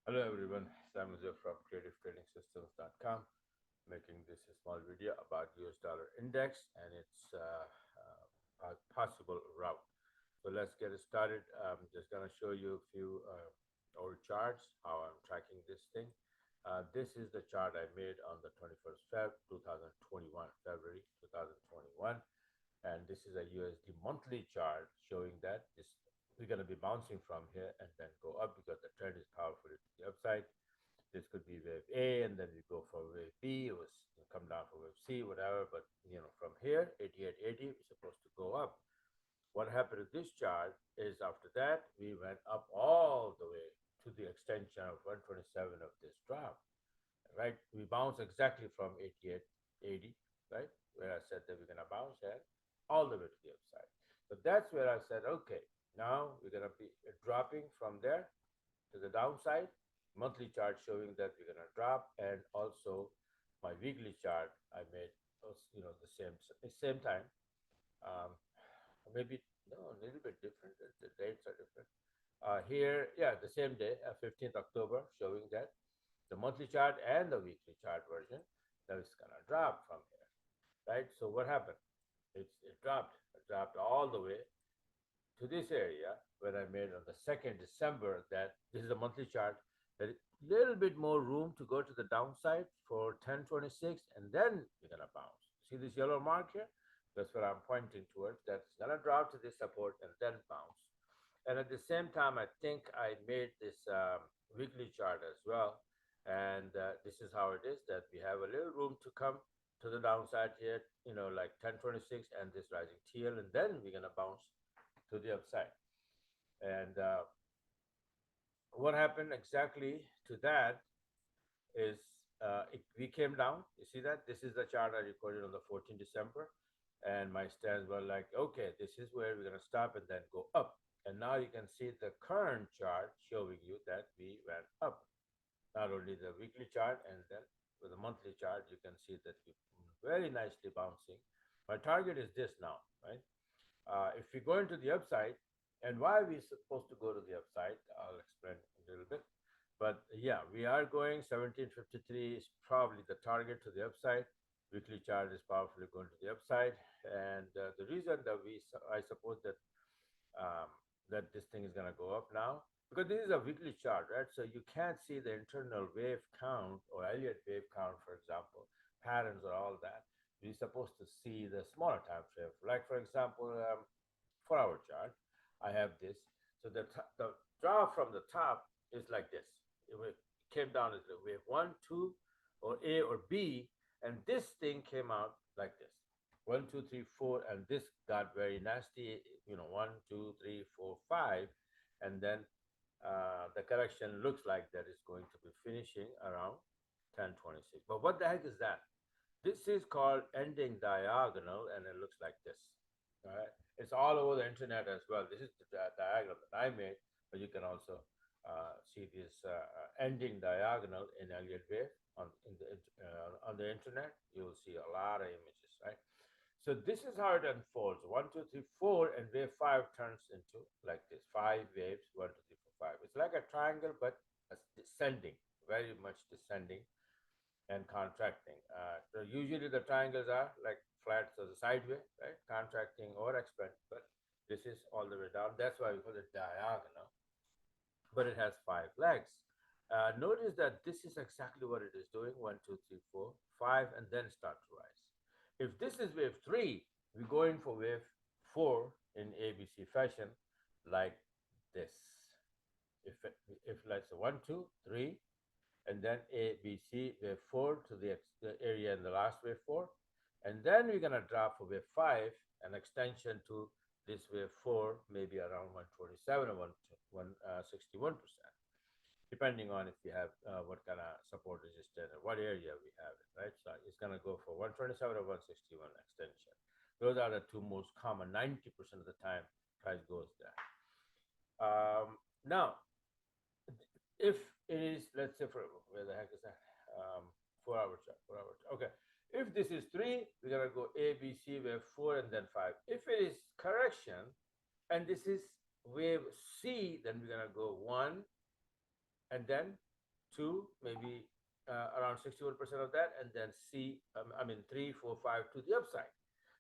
Hello everyone, Sam is here from creativetradingsystems.com, making this a small video about US dollar index and its possible route. So let's get it started. I'm just going to show you a few old charts, how I'm tracking this thing. This is the chart I made on the 21st Feb 2021, February 2021. And this is a USD monthly chart showing that we're going to be bouncing from here and then go up because the trend is powerfully to the upside. This could be wave A, and then we go for wave B. It was come down for wave C, whatever. But from here, 88.80, we're supposed to go up. What happened to this chart is after that we went up all the way to the extension of 127 of this drop. Right, we bounced exactly from 88.80, right, where I said that we're gonna bounce at all the way to the upside. So that's where I said, okay, now we're gonna be dropping from there to the downside. Monthly chart showing that we're gonna drop, and also my weekly chart I made, the same time. Um, maybe no, a little bit different. The dates are different. Here, yeah, the same day, 15th October, showing that the monthly chart and the weekly chart version that is gonna drop from here, right? So what happened? It dropped all the way to this area where I made on the 2nd December that this is a monthly chart, that a little bit more room to go to the downside for 1026, and then you're gonna bounce. See this yellow mark here? That's what I'm pointing towards. That's gonna drop to this support and then bounce. And at the same time, I think I made this weekly chart as well. And this is how it is, that we have a little room to come to the downside here, like 1026 and this rising TL, and then we're going to bounce to the upside. And what happened exactly to that is we came down. You see that? This is the chart I recorded on the 14th December. And my stands were like, okay, this is where we're going to stop and then go up. And now you can see the current chart showing you that we went up. Not only the weekly chart, and then with the monthly chart, you can see that we very nicely bouncing. My target is this now, right? If we go into the upside, and why are we supposed to go to the upside, I'll explain a little bit. But yeah, we are going 1753 is probably the target to the upside. Weekly chart is powerfully going to the upside, and the reason that I suppose that that this thing is going to go up now, because this is a weekly chart, right? So you can't see the internal wave count or Elliott wave count, for example, patterns or all that. We're supposed to see the smaller time frame. Like, for example, 4-hour chart, I have this. So the draw from the top is like this. It came down as a wave one, two, or A or B, and this thing came out like this. One, two, three, four, and this got very nasty. One, two, three, four, five, and then the correction looks like that is going to be finishing around 1026. But what the heck is that? This is called ending diagonal, and it looks like this. All right, it's all over the internet as well. This is the diagram that I made, but you can also see this ending diagonal in Elliott wave on the internet. You will see a lot of images, right? So this is how it unfolds. One, two, three, four, and wave five turns into like this. Five waves, one, two, three, four, five. It's like a triangle, but descending, very much descending and contracting. So usually the triangles are like flat, so the sideway, right? Contracting or expanding, but this is all the way down. That's why we call it diagonal, but it has five legs. Notice that this is exactly what it is doing. One, two, three, four, five, and then start to rise. If this is wave three, we go in for wave four in ABC fashion, like this. If let's say one, two, three, and then A, B, C, wave four to the area in the last wave four, and then we're gonna drop for wave five, an extension to this wave four, maybe around 127 or 161%, depending on if we have what kind of support resistance or what area we have it, right? So it's going to go for 127 or 161 extension. Those are the two most common. 90% of the time, price goes there. Now, if it is, let's say, for where the heck is that? 4-hour chart, 4-hour chart. Okay. If this is three, we're going to go A, B, C, wave four, and then five. If it is correction, and this is wave C, then we're going to go one, and then 2, maybe around 61% of that, and then C, I mean 3, 4, 5 to the upside.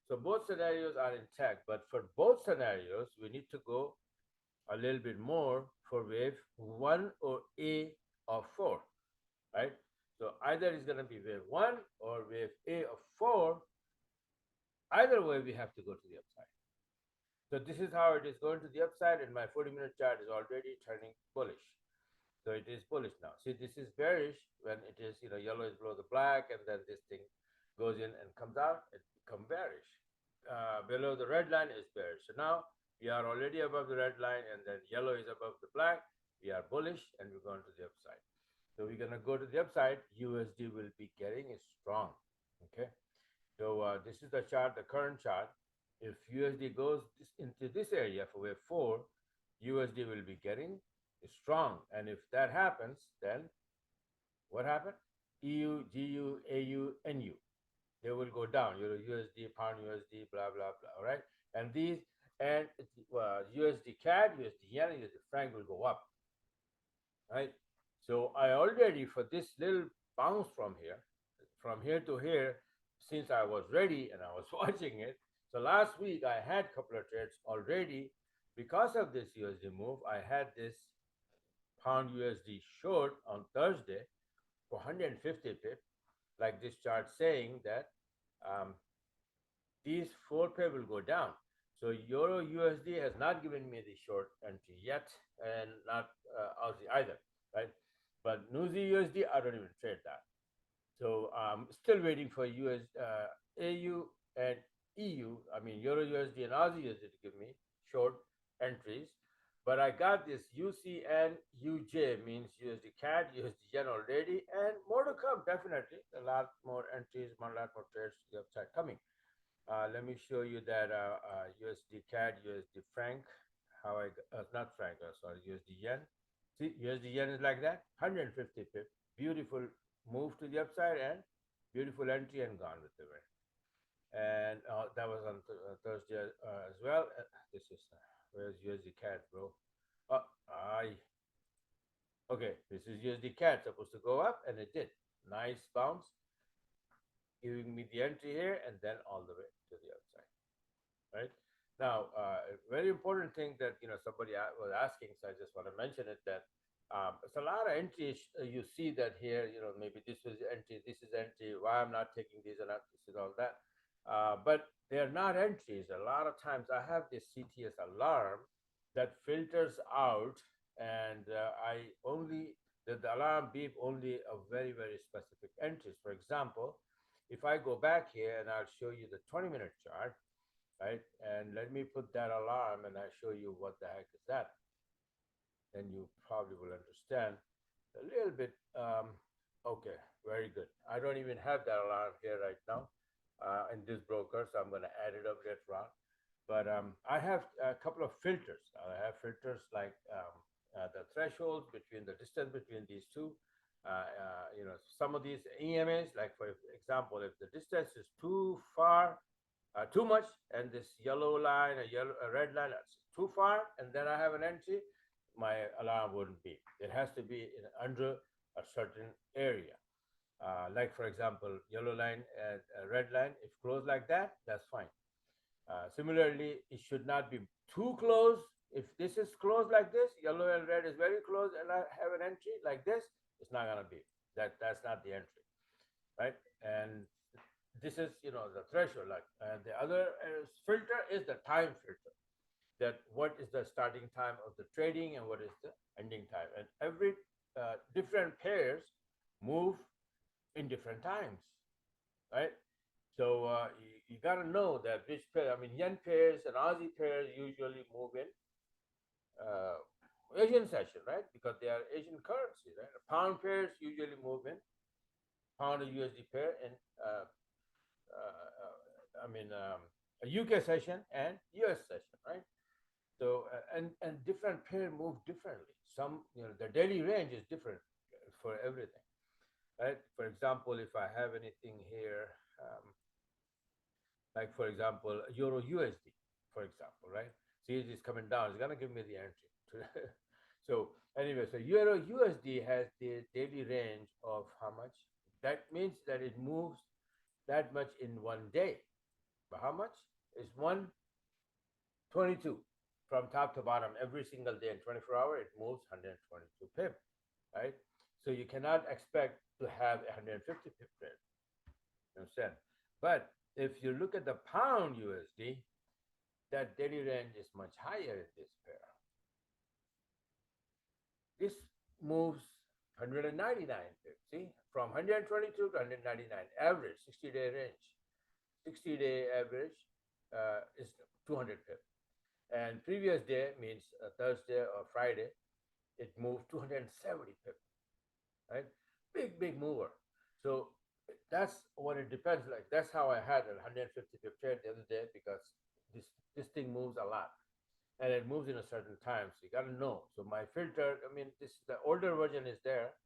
So both scenarios are intact, but for both scenarios, we need to go a little bit more for wave 1 or A of 4, right? So either it's going to be wave 1 or wave A of 4. Either way, we have to go to the upside. So this is how it is going to the upside, and my 40-minute chart is already turning bullish. So it is bullish now. See, this is bearish when it is, yellow is below the black, and then this thing goes in and comes out, it becomes bearish. Below the red line is bearish. So now we are already above the red line, and then yellow is above the black. We are bullish, and we're going to the upside. So we're going to go to the upside. USD will be getting strong. Okay. So this is the chart, the current chart. If USD goes into this area for wave 4, USD will be getting strong. And if that happens, then what happened? EU, GU, AU, NU. They will go down. USD, pound USD, blah, blah, blah. All right. And these, and USD-CAD, USD yen, and USD franc will go up. Right. So I already, for this little bounce from here to here, since I was ready and I was watching it. So last week I had a couple of trades already. Because of this USD move, I had this pound USD short on Thursday for 150 pips, like this chart saying that these 4 pips will go down. So Euro USD has not given me the short entry yet, and not Aussie either, right? But NUSI USD, I don't even trade that. So I'm still waiting for AU and EU, I mean Euro USD and Aussie USD to give me short entries. But I got this UCN UJ, means USD CAD, USD yen already, and more to come, definitely. A lot more entries, a lot more trades to the upside coming. Let me show you that USD CAD, USD franc, how I, not franc, sorry, USD yen. See, USD yen is like that, 150 pips, beautiful move to the upside and beautiful entry and gone with the wind. And that was on Thursday as well. This is, where's USD CAD, bro? Okay, this is USD CAD, supposed to go up, and it did. Nice bounce, giving me the entry here, and then all the way to the upside, right? Now, a very important thing that, somebody was asking, so I just want to mention it, that it's a lot of entries. You see that here, maybe this is entry, this is entry, why I'm not taking these and not this and all that. But they're not entries. A lot of times I have this CTS alarm that filters out, and the alarm beep only a very, very specific entries. For example, if I go back here and I'll show you the 20-minute chart, right? And let me put that alarm and I'll show you what the heck is that. Then you probably will understand a little bit. Okay, very good. I don't even have that alarm here right now in this broker, so I'm going to add it up later on. But I have a couple of filters. I have filters like the threshold between the distance between these two. Some of these EMAs, like for example, if the distance is too far, too much, and this yellow line, a red line, that's too far, and then I have an entry, my alarm wouldn't beep. It has to be under a certain area. Like for example, yellow line and red line, if closed like that, that's fine. Similarly, it should not be too close. If this is closed like this, yellow and red is very close, and I have an entry like this, it's not gonna be. That's not the entry, right? And this is, the threshold. Like, and the other filter is the time filter. That what is the starting time of the trading and what is the ending time, and every different pairs move in different times, right? So you got to know that which pair. I mean, yen pairs and Aussie pairs usually move in Asian session, right? Because they are Asian currency, right? Pound pairs usually move in pound or USD pair and a UK session and US session, right? So and different pair move differently. Some, the daily range is different for everything, right? For example, if I have anything here, like for example, Euro USD, for example, right? See, it is coming down. It's gonna give me the entry. So Anyway, so Euro USD has the daily range of how much? That means that it moves that much in one day. But how much? It's 122 from top to bottom every single day in 24 hours. It moves 122 pip, right? So you cannot expect to have 150 pip trade. You understand? But if you look at the pound USD, that daily range is much higher in this pair. This moves 199 pips. See, from 122 to 199 average 60-day range. 60-day average is 200 pips. And previous day means Thursday or Friday, it moved 270 pips, right? Big mover. So that's what it depends. Like that's how I had a 150 pip trade the other day because this thing moves a lot and it moves in a certain time. So you got to know. So my filter, I mean, this the older version is there,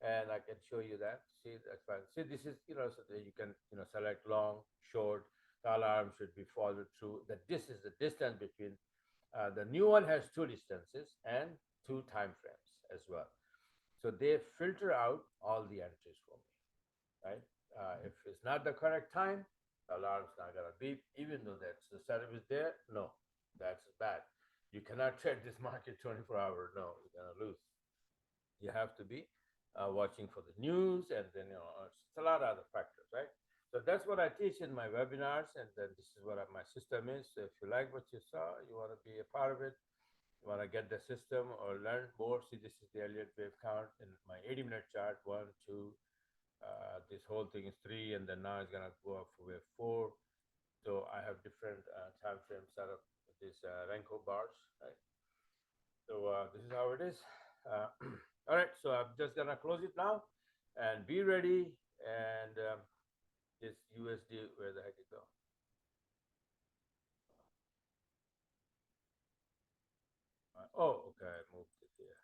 and I can show you that. See, that's fine. See, this is so that you can select long, short. The alarm should be followed through. That this is the distance between. The new one has two distances and two time frames as well. So they filter out all the entries for me, right? If it's not the correct time, the alarm's not gonna beep, even though that's the setup is there. No, that's bad. You cannot trade this market 24 hours. No, you're gonna lose. You have to be watching for the news, and then it's a lot of other factors, right? So that's what I teach in my webinars, and then this is what my system is. So if you like what you saw, you want to be a part of it, you want to get the system or learn more. See, this is the Elliott wave count in my 80-minute chart. One, two. This whole thing is three, and then now it's gonna go up for wave four. So I have different time frames set up with these Renko bars, right? So this is how it is. All right, so I'm just gonna close it now and be ready. And this USD, where the heck it go? Oh, okay, I moved it here.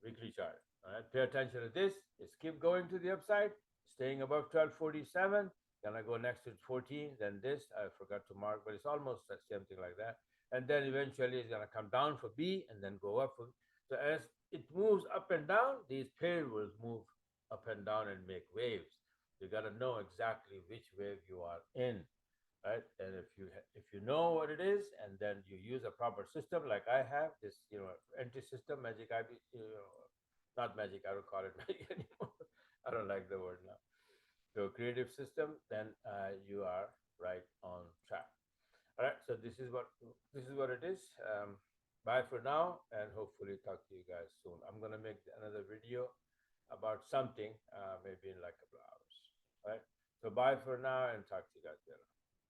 Weekly chart. All right, pay attention to this. It's keep going to the upside, staying above 1247. Gonna go next to 14, then this. I forgot to mark, but it's almost the same thing like that. And then eventually it's gonna come down for B and then go up for B. So as it moves up and down, these pair will move up and down and make waves. You gotta know exactly which wave you are in, right? And if you know what it is, and then you use a proper system like I have this, entry system, Magic IB, not Magic. I don't call it Magic anymore. I don't like the word now. So creative system, then you are right on track. All right. So this is what it is. Bye for now, and hopefully talk to you guys soon. I'm gonna make another video about something maybe in like a couple of hours. All right. So bye for now, and talk to you guys later.